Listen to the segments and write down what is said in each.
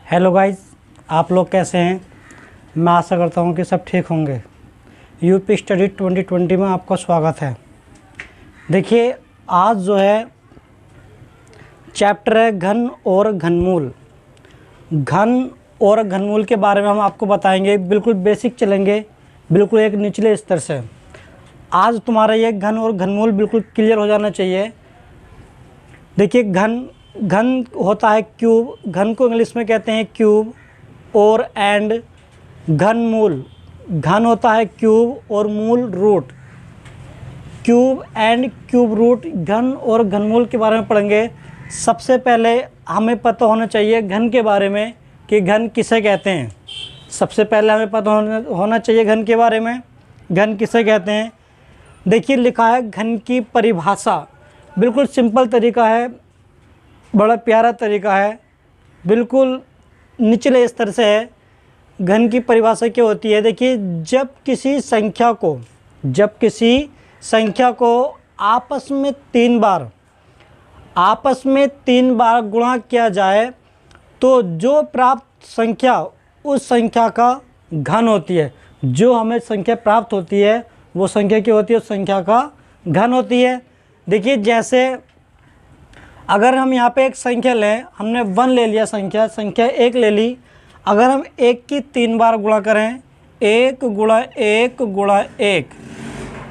Hello guys, आप लोग कैसे हैं। मैं आशा करता हूं कि सब ठीक होंगे। यूपी स्टडी 2020 में आपका स्वागत है। देखिए, आज जो है चैप्टर है घन और घनमूल। घन और घनमूल के बारे में हम आपको बताएंगे। बिल्कुल बेसिक चलेंगे, बिल्कुल एक निचले स्तर से। आज तुम्हारा ये घन और घनमूल बिल्कुल क्लियर हो जाना चाहिए। देखिए, घन होता है क्यूब, घन को इंग्लिश में कहते हैं क्यूब। और एंड घनमूल, घन होता है क्यूब और मूल root. Cube and cube root, घन और घनमूल के बारे में पढ़ेंगे। सबसे पहले हमें पता होना चाहिए घन के बारे में कि घन किसे कहते हैं। सबसे पहले हमें पता होना चाहिए घन के बारे में, घन किसे कहते हैं। देखिए, लिखा है घन की परिभाषा। बिल्कुल सिंपल तरीका है, बड़ा प्यारा तरीका है, बिल्कुल निचले स्तर से है। घन की परिभाषा क्या होती है। देखिए, जब किसी संख्या को आपस में तीन बार गुणा किया जाए तो जो प्राप्त संख्या उस संख्या का घन होती है। जो हमें संख्या प्राप्त होती है वो संख्या क्या होती है, उस संख्या का घन होती है। देखिए, जैसे अगर हम यहाँ पे एक संख्या लें, हमने 1 ले लिया, संख्या 1 ले ली। अगर हम 1 की 3 बार गुणा करें, 1 गुणा 1 गुणा 1,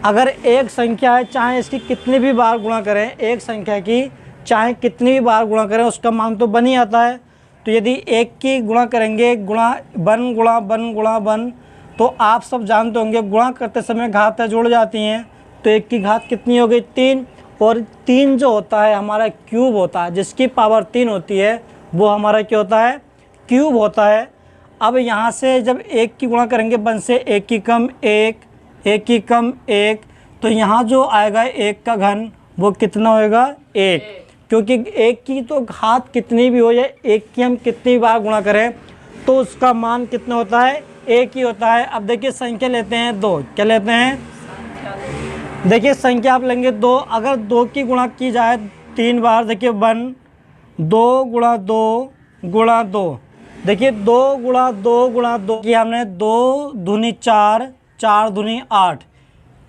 अगर एक संख्या है चाहे इसकी कितनी भी बार गुणा करें, एक संख्या की चाहे कितनी भी बार गुणा करें उसका मान तो बन ही आता है। तो यदि 1 की गुणा करेंगे, गुणा बन, तो आप सब जानते होंगे गुणा करते समय घातें जुड़ जाती हैं। तो 1 की घात कितनी हो गई, 3। और 3 जो होता है हमारा क्यूब होता है, जिसकी पावर 3 होती है वो हमारा क्या होता है, क्यूब होता है। अब यहाँ से जब 1 की गुणा करेंगे, 1 से 1 की कम 1, 1 की कम 1, तो यहाँ जो आएगा 1 का घन वो कितना होएगा, 1। क्योंकि 1 की तो घात कितनी भी हो जाए, 1 की हम कितनी बार गुणा करें तो उसका मान कितना होता है, 1 ही होता है। अब देखिए, संख्या लेते हैं 2। क्या लेते हैं, देखिए संख्या आप लेंगे 2। अगर 2 की गुणा की जाए 3 बार, देखिए 1, 2 गुणा 2 गुणा 2, देखिए 2 गुणा 2 गुणा 2 की हमने 2 दूनी 4, 4 दूनी 8।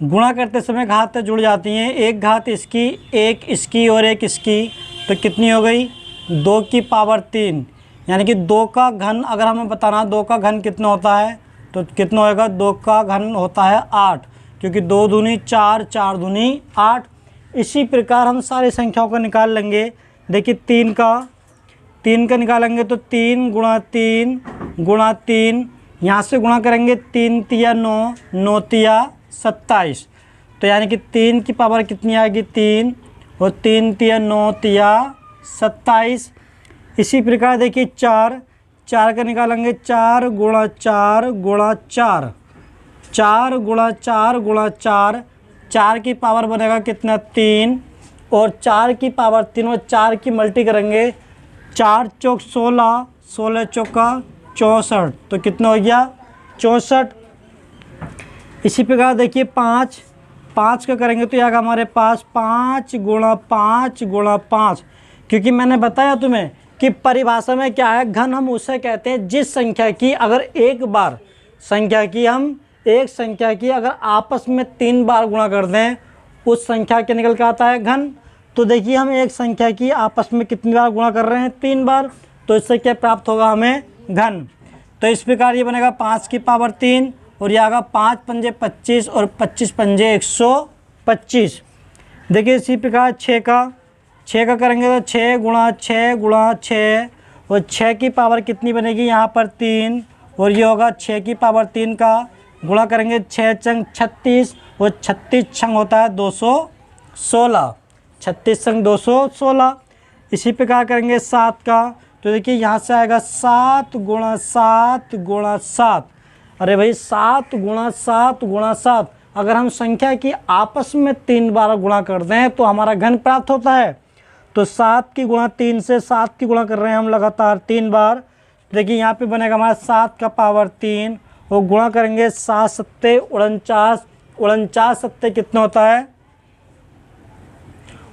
गुणा करते समय घातें जुड़ जाती हैं, एक घात इसकी, एक इसकी और एक इसकी, तो कितनी हो गई, 2 की पावर 3। यानी कि 2 का घन अगर हमें बताना 2 का घन कितना होता है तो कितना होएगा, 2 का घन होता है 8। क्योंकि 2 दूनी 4, 4 दूनी 8। इसी प्रकार हम सारी संख्याओं को निकाल लेंगे। देखिए, 3 का निकालेंगे तो 3 गुणा 3 गुणा 3, यहाँ से गुणा करेंगे 3 तिया 9, 9 तिया 27। तो यानी कि 3 की पावर कितनी आएगी, 3, और 3 तिया 9 तिया 27। इसी प्रकार देखिए 4 का निकालेंगे, 4 गुणा 4 गुणा 4, 4 गुणा 4 गुणा 4, 4 की पावर बनेगा कितना, 3, और 4 की पावर 3 और 4 की मल्टी करेंगे, 4 चौक 16, 16 चौका 64, तो कितना हो गया, 64। इसी प्रकार देखिए 5 का करेंगे तो आएगा हमारे पास 5 गुणा 5 गुणा 5। क्योंकि मैंने बताया तुम्हें कि परिभाषा में क्या है, घन हम उसे कहते हैं जिस संख्या की अगर एक संख्या की अगर आपस में 3 बार गुणा कर दें उस संख्या के निकल के आता है घन। तो देखिए, हम एक संख्या की आपस में कितनी बार गुणा कर रहे हैं, 3 बार, तो इससे क्या प्राप्त होगा हमें, घन। तो इस प्रकार ये बनेगा 5 की पावर 3, और ये आएगा 5 पंजे 25 और 25 पंजे 125। देखिए, इसी प्रकार 6 का करेंगे तो 6 गुणा 6 गुणा 6, और 6 की पावर कितनी बनेगी यहाँ पर 3, और ये होगा 6 की पावर 3 का गुणा करेंगे 6 चंग 36, और 36 छंग होता है 216, 36 संग 216। इसी प्रकार करेंगे 7 का, तो देखिए यहाँ से आएगा 7 गुणा 7 गुणा 7। अरे भाई, 7 गुणा 7 गुणा 7, अगर हम संख्या की आपस में 3 बार गुणा कर दें तो हमारा घन प्राप्त होता है। तो 7 की गुणा 3 से 7 की गुणा कर रहे हैं हम लगातार 3 बार। देखिए, यहाँ पे बनेगा हमारा 7 का पावर 3, और गुणा करेंगे 7 सत्ते 49, 49 सत्ते कितना होता है,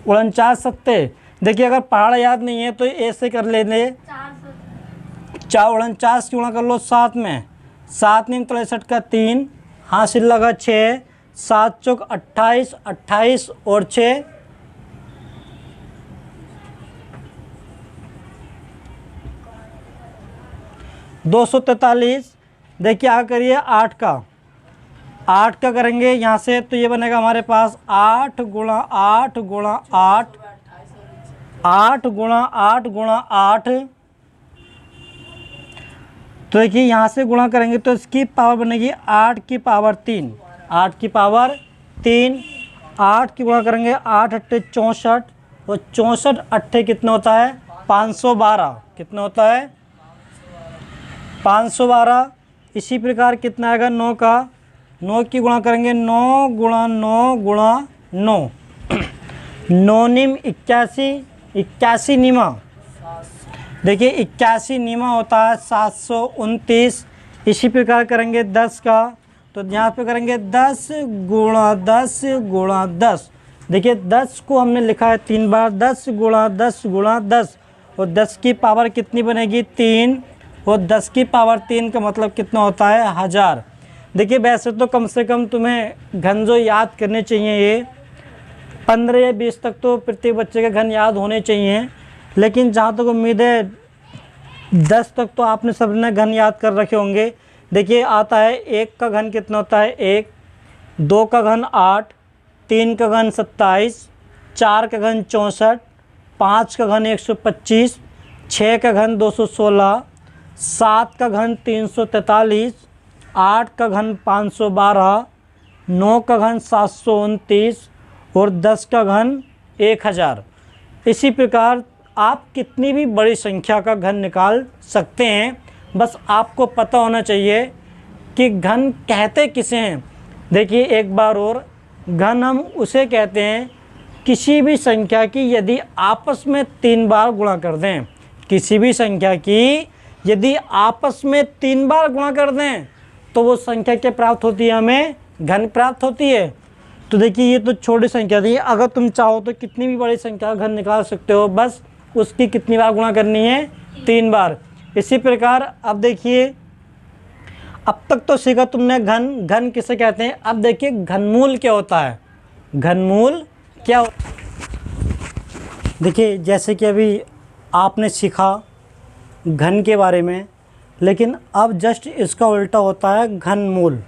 49 सत्ते। देखिए, अगर पहाड़ याद नहीं है तो ऐसे कर लेंगे, 4 गुणन 4 से गुणा कर लो 7 में, 7 नीम 63 का 3, हासिल लगा 6, 7 चौक 28, 28 और 6 243। देखिए आगे करिए 8 का, 8 का करेंगे यहाँ से तो ये बनेगा हमारे पास 8 गुणा 8 गुणा 8, 8 गुणा 8 गुणा 8। तो देखिए यहाँ से गुणा करेंगे तो इसकी पावर बनेगी 8 की पावर 3, 8 की पावर 3। 8 की गुणा करेंगे 8 अट्ठे 64 और 64 अट्ठे कितना होता है 512, कितना होता है 512। इसी प्रकार कितना आएगा 9 का, 9 की गुणा करेंगे 9 गुणा 9 गुणा 9, 9 निम 81, 81 निमा, देखिए 81 निमा होता है 729। इसी प्रकार करेंगे 10 का, तो यहाँ पे करेंगे 10 गुणा 10 गुणा 10। देखिए 10 को हमने लिखा है 3 बार, 10 गुणा 10 गुणा 10 और 10 की पावर कितनी बनेगी 3 और 10 की पावर 3 का मतलब कितना होता है 1000। देखिए वैसे तो कम से कम तुम्हें घन जो याद करने चाहिए ये 15 या 20 तक तो प्रत्येक बच्चे के घन याद होने चाहिए, लेकिन जहाँ तक उम्मीद है 10 तक तो आपने सबने घन याद कर रखे होंगे। देखिए आता है 1 का घन कितना होता है 1, 2 का घन 8, 3 का घन 27, 4 का घन 64, 5 का घन 125, 6 का घन 216, 7 का घन 343, 8 का घन 512, 9 का घन 729 और 10 का घन 1000। इसी प्रकार आप कितनी भी बड़ी संख्या का घन निकाल सकते हैं, बस आपको पता होना चाहिए कि घन कहते किसे हैं। देखिए एक बार और, घन हम उसे कहते हैं किसी भी संख्या की यदि आपस में 3 बार गुणा कर दें, किसी भी संख्या की यदि आपस में 3 बार गुणा कर दें तो वो संख्या क्या प्राप्त होती है, हमें घन प्राप्त होती है। तो देखिए ये तो छोटी संख्या थी, अगर तुम चाहो तो कितनी भी बड़ी संख्या का घन निकाल सकते हो, बस उसकी कितनी बार गुणा करनी है 3 बार। इसी प्रकार अब देखिए अब तक तो सीखा तुमने घन, घन किसे कहते हैं। अब देखिए घनमूल क्या होता है, घनमूल क्या देखिए जैसे कि अभी आपने सीखा घन के बारे में, लेकिन अब जस्ट इसका उल्टा होता है घनमूल।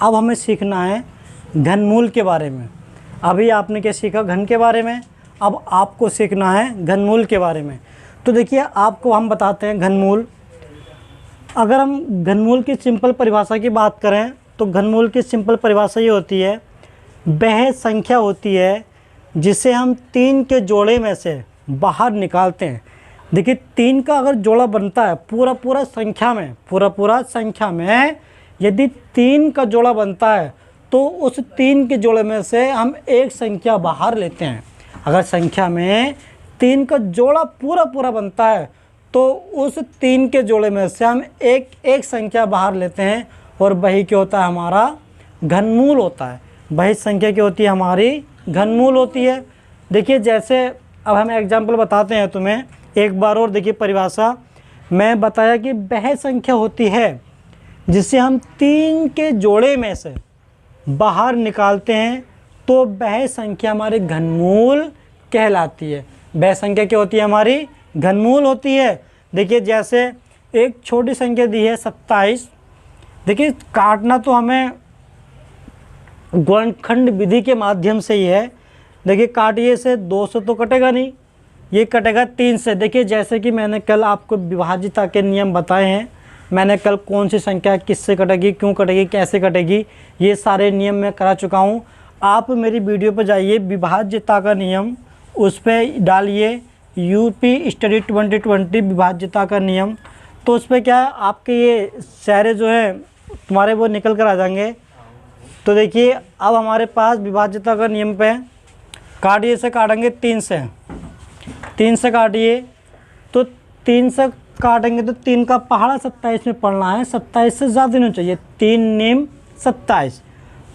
अब हमें सीखना है घनमूल के बारे में। अभी आपने क्या सीखा घन के बारे में, अब आपको सीखना है घनमूल के बारे में। तो देखिए आपको हम बताते हैं घनमूल। अगर हम घनमूल की सिंपल परिभाषा की बात करें तो घनमूल की सिंपल परिभाषा ये होती है, वह संख्या होती है जिसे हम 3 के जोड़े में से बाहर निकालते हैं। देखिए 3 का अगर जोड़ा बनता है पूरा संख्या में यदि 3 का जोड़ा बनता है तो उस 3 के जोड़े में से हम एक संख्या बाहर लेते हैं। अगर संख्या में 3 का जोड़ा पूरा बनता है तो उस 3 के जोड़े में से हम एक संख्या बाहर लेते हैं और वही क्या होता है, हमारा घनमूल होता है। वही संख्या क्या होती है, हमारी घनमूल होती है। देखिए जैसे अब हम एग्जाम्पल बताते हैं तुम्हें एक बार और। देखिए परिभाषा मैं बताया कि वह संख्या होती है जिसे हम 3 के जोड़े में से बाहर निकालते हैं तो वह संख्या हमारी घनमूल कहलाती है। वह संख्या क्या होती है, हमारी घनमूल होती है। देखिए जैसे एक छोटी संख्या दी है 27। देखिए काटना तो हमें गुणनखंड विधि के माध्यम से ही है। देखिए काटिए से 2 से तो कटेगा नहीं, ये कटेगा 3 से। देखिए जैसे कि मैंने कल आपको विभाज्यता के नियम बताए हैं, मैंने कल कौन सी संख्या किससे कटेगी, क्यों कटेगी, कैसे कटेगी, ये सारे नियम मैं करा चुका हूँ। आप मेरी वीडियो पर जाइए, विभाज्यता का नियम, उस पर डालिए यूपी स्टडी 2020 विभाज्यता का नियम, तो उस पर क्या है आपके ये सारे जो है तुम्हारे वो निकल कर आ जाएंगे। तो देखिए अब हमारे पास विभाज्यता का नियम पे काटिए से काटेंगे 3 से काटिए तो 3 से काटेंगे तो 3 का पहाड़ा 27 में पढ़ना है, 27 से ज़्यादा नहीं चाहिए। 3 निम 27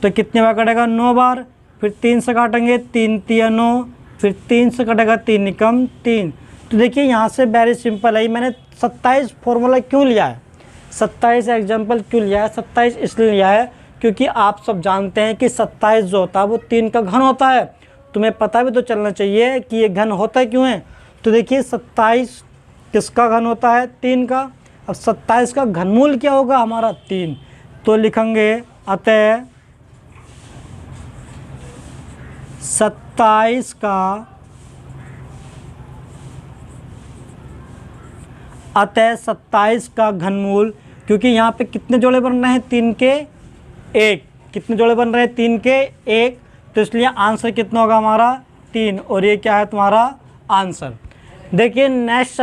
तो कितने बार कटेगा 9 बार। फिर 3 से काटेंगे 3 तिया 9, फिर 3 से कटेगा 3 निकम 3, तो देखिए यहाँ से वेरी सिंपल है, मैंने 27 फॉर्मूला क्यों लिया है, 27 एग्जाम्पल क्यों लिया है, 27 इसलिए लिया है क्योंकि आप सब जानते हैं कि 27 जो होता है वो 3 का घन होता है। तुम्हें पता भी तो चलना चाहिए कि ये घन होता क्यों है। तो देखिए 27 किसका घन होता है, 3 का। अब 27 का घनमूल क्या होगा हमारा 3, तो लिखेंगे अतः 27 का घनमूल, क्योंकि यहाँ पे कितने जोड़े बन रहे हैं 3 के 1, कितने जोड़े बन रहे हैं 3 के 1, तो इसलिए आंसर कितना होगा हमारा 3, और ये क्या है तुम्हारा आंसर। देखिए नेक्स्ट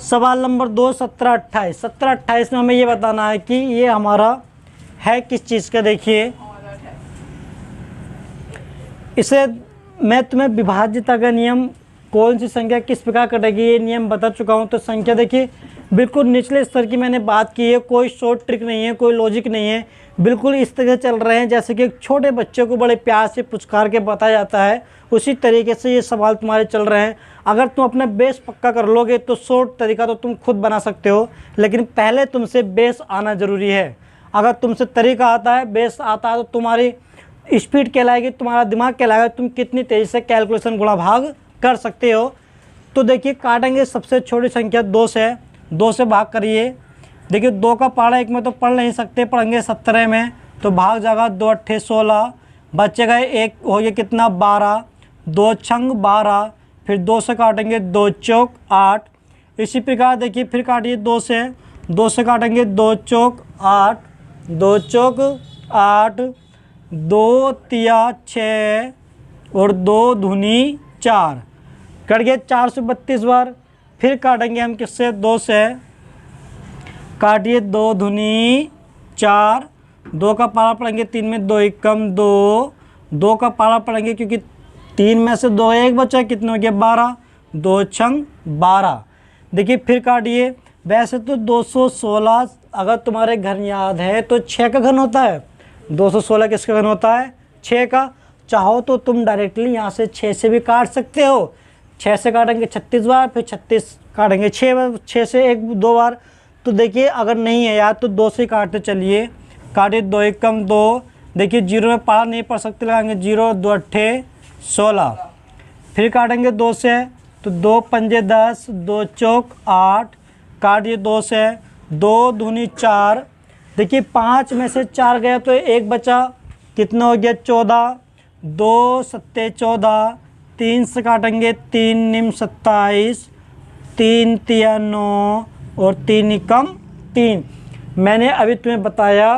सवाल नंबर 2, 17-28। 17-28 में हमें ये बताना है कि ये हमारा है किस चीज़ का। देखिए इसे मैं तुम्हें विभाज्यता का नियम, कौन सी संख्या किस प्रकार कटेगी, ये नियम बता चुका हूँ। तो संख्या देखिए बिल्कुल निचले स्तर की मैंने बात की है, कोई शॉर्ट ट्रिक नहीं है, कोई लॉजिक नहीं है, बिल्कुल इस तरह चल रहे हैं जैसे कि एक छोटे बच्चे को बड़े प्यार से पुचकार के बताया जाता है, उसी तरीके से ये सवाल तुम्हारे चल रहे हैं। अगर तुम अपना बेस पक्का कर लोगे तो शॉर्ट तरीका तो तुम खुद बना सकते हो, लेकिन पहले तुमसे बेस आना ज़रूरी है। अगर तुमसे तरीका आता है, बेस आता है, तो तुम्हारी स्पीड कहलाएगी, तुम्हारा दिमाग कहलाएगा, तुम कितनी तेज़ी से कैलकुलेशन गुणा भाग कर सकते हो। तो देखिए काटेंगे, सबसे छोटी संख्या 2 से, 2 से भाग करिए। देखिए 2 का पहाड़ा 1 में तो पढ़ नहीं सकते, पढ़ेंगे 17 में, तो भाग जाएगा 2 अट्ठे 16, बचेगा 1 हो गया कितना 12, 2 छंग 12, फिर 2 से काटेंगे 2 चौक 8। इसी प्रकार देखिए फिर काटिए 2 से काटेंगे 2 चौक 8, 2 चौक 8, 2 तिया 6 और 2 धुनी 4, कट गए 432 बार। फिर काटेंगे हम किससे, 2 से, काटिए 2 धुनी 4, 2 का पारा पढ़ेंगे 3 में, 2 एकम 2, 2 का पारा पढ़ेंगे क्योंकि 3 में से 2 1 बचा, कितने हो गया 12, 2 छंग 12। देखिए फिर काटिए, वैसे तो 216 अगर तुम्हारे घन याद है तो 6 का घन होता है, 216 किसका घन होता है 6 का। चाहो तो तुम डायरेक्टली यहाँ से 6 से भी काट सकते हो, 6 से काटेंगे 36 बार, फिर 36 काटेंगे 6 से 1-2 बार। तो देखिए अगर नहीं है याद तो 2 से काटते चलिए, काटिए 2 एकम 2, देखिए 0 में पार नहीं पढ़ सकते, लगाएंगे 0, 2 अट्ठे 16, फिर काटेंगे 2 से, तो 2 पंजे 10, 2 चौक 8, काटिए 2 से, 2 दूनी 4, देखिए 5 में से 4 गया तो 1 बचा, कितना हो गया 14, 2 सत्ते 14, 3 से काटेंगे 3 निम 27, 3 तिया 9 और 3 एकम 3। मैंने अभी तुम्हें बताया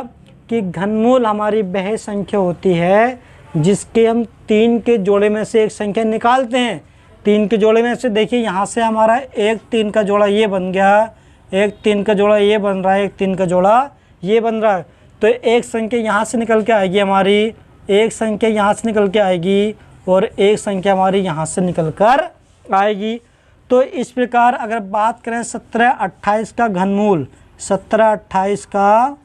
कि घनमूल हमारी वह संख्या होती है जिसके हम 3 के जोड़े में से एक संख्या निकालते हैं। 3 के जोड़े में से देखिए यहाँ से हमारा 1 3 का जोड़ा ये बन गया, 1 3 का जोड़ा ये बन रहा है, 1 3 का जोड़ा ये बन रहा है। तो एक संख्या यहाँ से निकल के आएगी हमारी, एक संख्या यहाँ से निकल के आएगी और एक संख्या हमारी यहाँ से निकल कर आएगी। तो इस प्रकार अगर बात करें 17-28 का घनमूल, 17-28 का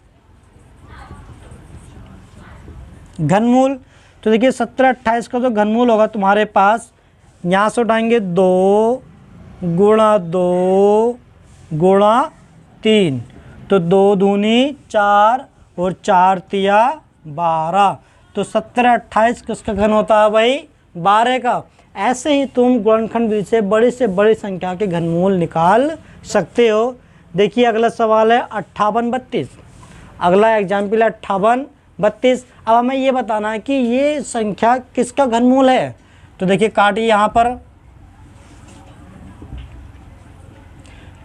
घनमूल, तो देखिए 17-28 का जो घनमूल होगा तुम्हारे पास, यहाँ से उठाएंगे 2 गुणा 2 गुणा 3, तो 2 दूनी 4 और 4 तिया 12, तो 17-28 किसका घन होता है भाई 12 का। ऐसे ही तुम गुणनखंड विधि से बड़ी संख्या के घनमूल निकाल सकते हो। देखिए अगला सवाल है 58-32, अगला एग्जाम्पल है 58-32। अब हमें ये बताना है कि ये संख्या किसका घनमूल है। तो देखिए काटिए, यहाँ पर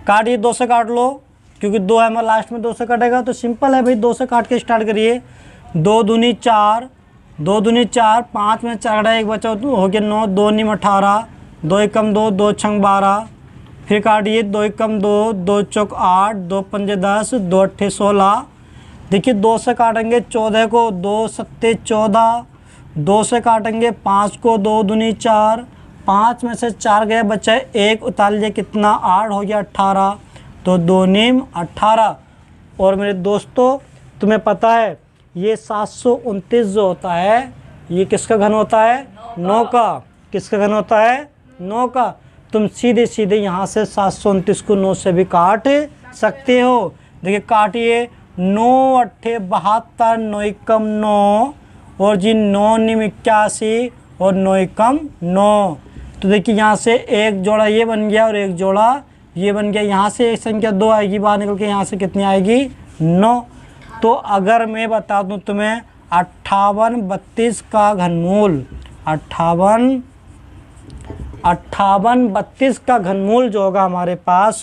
काटिए, 2 से काट लो क्योंकि 2 है हमारा लास्ट में, 2 से कटेगा तो सिंपल है भाई, 2 से काट के स्टार्ट करिए। 2 दूनी 4, 2 दूनी 4, 5 में 4 1 बचा तो हो गया 9, 2 निम 18, 2 एकम 2, 2 छंग 12, फिर काटिए 2 एकम 2, 2 चौक 8, 2 पंजे 10, 2 अट्ठे 16। देखिए 2 से काटेंगे 14 को, 2 सत्ते 14, 2 से काटेंगे 5 को, 2 दूनी 4, 5 में से 4 गए बचा 1, उतार लीजिए कितना 8 हो गया 18, तो 2 निम 18। और मेरे दोस्तों तुम्हें पता है ये 729 जो होता है ये किसका घन होता है 9 का। किसका घन होता है 9 का। तुम सीधे सीधे यहाँ से 729 को 9 से भी काट सकते हो। देखिए काटिए, 9 अट्ठे 72, 9 एकम 9 और जी 9 निम 81 और 9 एकम 9। तो देखिए यहाँ से एक जोड़ा ये बन गया और एक जोड़ा ये बन गया। यहाँ से एक संख्या 2 आएगी, बाहर निकल के यहाँ से कितनी आएगी 9। तो अगर मैं बता दूँ तुम्हें 58 32 का घनमूल, 58 32 का घनमूल जो होगा हमारे पास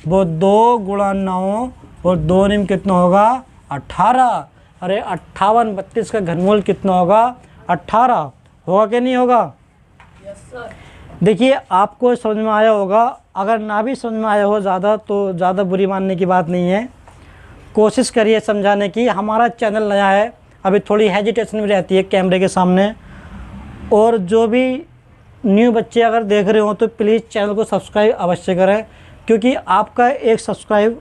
वो 2 गुणा 9 और 2 निम कितना होगा 18। अरे 58 32 का घनमूल कितना होगा 18 होगा कि नहीं होगा? Yes sir. देखिए आपको समझ में आया होगा, अगर ना भी समझ में आया हो ज़्यादा तो ज़्यादा बुरी मानने की बात नहीं है। कोशिश करिए समझाने की। हमारा चैनल नया है, अभी थोड़ी हेजिटेशन भी रहती है कैमरे के सामने, और जो भी न्यू बच्चे अगर देख रहे हो तो प्लीज़ चैनल को सब्सक्राइब अवश्य करें, क्योंकि आपका एक सब्सक्राइब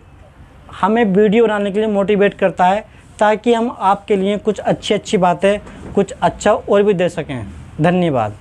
हमें वीडियो बनाने के लिए मोटिवेट करता है, ताकि हम आपके लिए कुछ अच्छी बातें, कुछ अच्छा और भी दे सकें। धन्यवाद।